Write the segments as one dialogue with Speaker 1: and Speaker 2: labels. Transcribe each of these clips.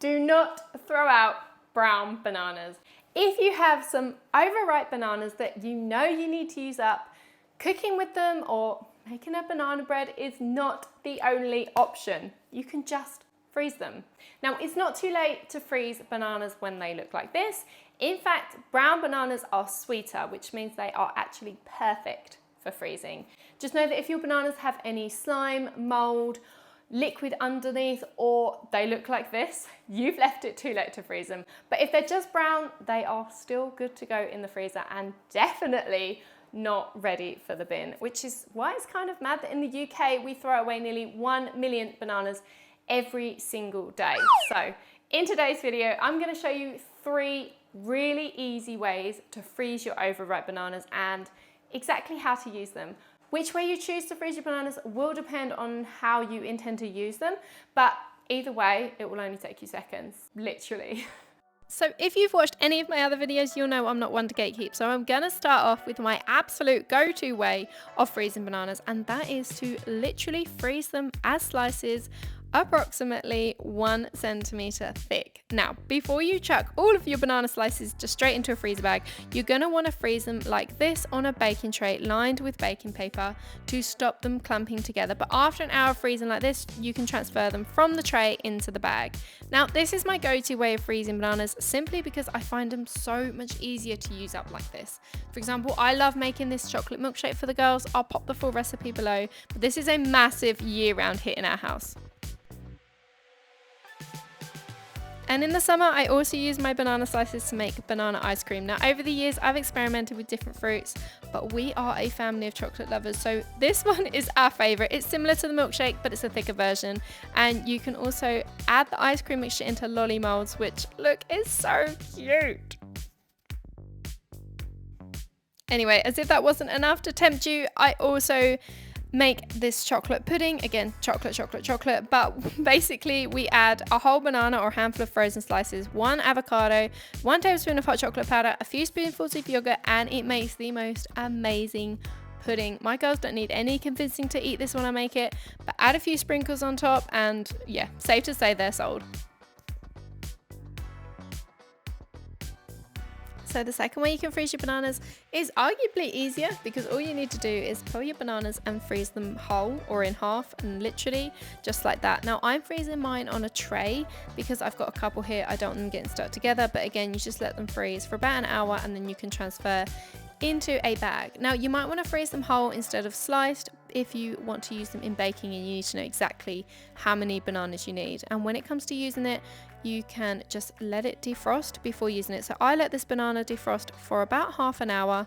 Speaker 1: Do not throw out brown bananas. If you have some overripe bananas that you know you need to use up, cooking with them or making a banana bread is not the only option. You can just freeze them. Now, it's not too late to freeze bananas when they look like this. In fact, brown bananas are sweeter, which means they are actually perfect for freezing. Just know that if your bananas have any slime, mold, liquid underneath, or they look like this, you've left it too late to freeze them. But if they're just brown, they are still good to go in the freezer and definitely not ready for the bin, which is why it's kind of mad that in the UK we throw away nearly 1 million bananas every single day. So in today's video, I'm going to show you 3 really easy ways to freeze your overripe bananas and exactly how to use them. Which way you choose to freeze your bananas will depend on how you intend to use them, but either way, it will only take you seconds, literally. So if you've watched any of my other videos, you'll know I'm not one to gatekeep. So I'm gonna start off with my absolute go-to way of freezing bananas, and that is to literally freeze them as slices, approximately 1 centimeter thick. Now, before you chuck all of your banana slices just straight into a freezer bag, you're gonna wanna freeze them like this on a baking tray lined with baking paper to stop them clumping together. But after an hour of freezing like this, you can transfer them from the tray into the bag. Now, this is my go-to way of freezing bananas simply because I find them so much easier to use up like this. For example, I love making this chocolate milkshake for the girls. I'll pop the full recipe below, but this is a massive year-round hit in our house. And in the summer, I also use my banana slices to make banana ice cream. Now, over the years, I've experimented with different fruits, but we are a family of chocolate lovers. So this one is our favorite. It's similar to the milkshake, but it's a thicker version. And you can also add the ice cream mixture into lolly molds, which look, is so cute. Anyway, as if that wasn't enough to tempt you, I also make this chocolate pudding. Again, chocolate, but basically we add a whole banana or a handful of frozen slices, 1 avocado, 1 tablespoon of hot chocolate powder, a few spoonfuls of yogurt, and it makes the most amazing pudding. My girls don't need any convincing to eat this when I make it, but add a few sprinkles on top and yeah, safe to say they're sold. So the second way you can freeze your bananas is arguably easier because all you need to do is peel your bananas and freeze them whole or in half, and literally just like that. Now I'm freezing mine on a tray because I've got a couple here. I don't want them getting stuck together, but again, you just let them freeze for about an hour and then you can transfer into a bag. Now you might want to freeze them whole instead of sliced if you want to use them in baking, and you need to know exactly how many bananas you need. And when it comes to using it, you can just let it defrost before using it. So I let this banana defrost for about half an hour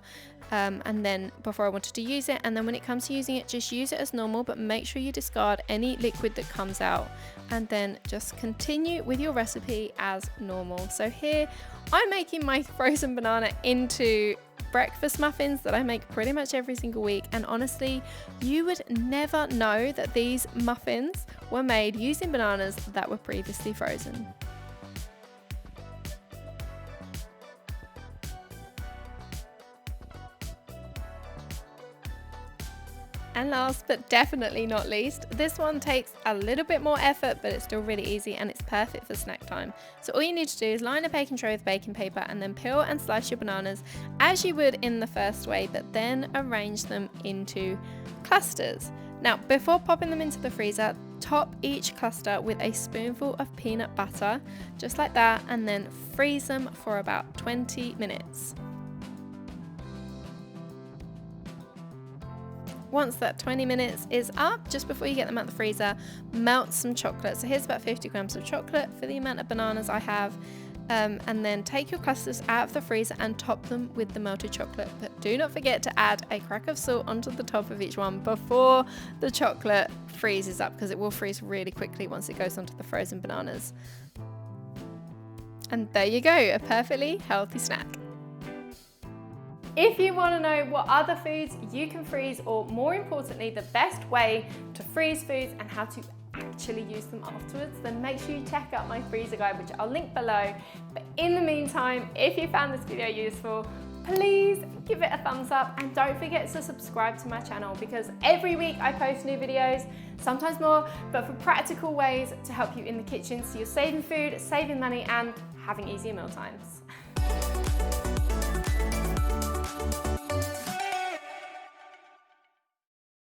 Speaker 1: and then before I wanted to use it, and then when it comes to using it, just use it as normal, but make sure you discard any liquid that comes out, and then just continue with your recipe as normal. So here I'm making my frozen banana into breakfast muffins that I make pretty much every single week, and honestly, you would never know that these muffins were made using bananas that were previously frozen. And last but definitely not least, this one takes a little bit more effort, but it's still really easy and it's perfect for snack time. So all you need to do is line a baking tray with baking paper and then peel and slice your bananas as you would in the first way, but then arrange them into clusters. Now, before popping them into the freezer, top each cluster with a spoonful of peanut butter, just like that, and then freeze them for about 20 minutes. Once that 20 minutes is up, just before you get them out the freezer, melt some chocolate. So here's about 50 grams of chocolate for the amount of bananas I have. And then take your clusters out of the freezer and top them with the melted chocolate. But do not forget to add a crack of salt onto the top of each one before the chocolate freezes up, because it will freeze really quickly once it goes onto the frozen bananas. And there you go, a perfectly healthy snack. If you want to know what other foods you can freeze, or more importantly, the best way to freeze foods and how to actually use them afterwards, then make sure you check out my freezer guide, which I'll link below. But in the meantime, if you found this video useful, please give it a thumbs up and don't forget to subscribe to my channel because every week I post new videos, sometimes more, but for practical ways to help you in the kitchen so you're saving food, saving money and having easier meal times.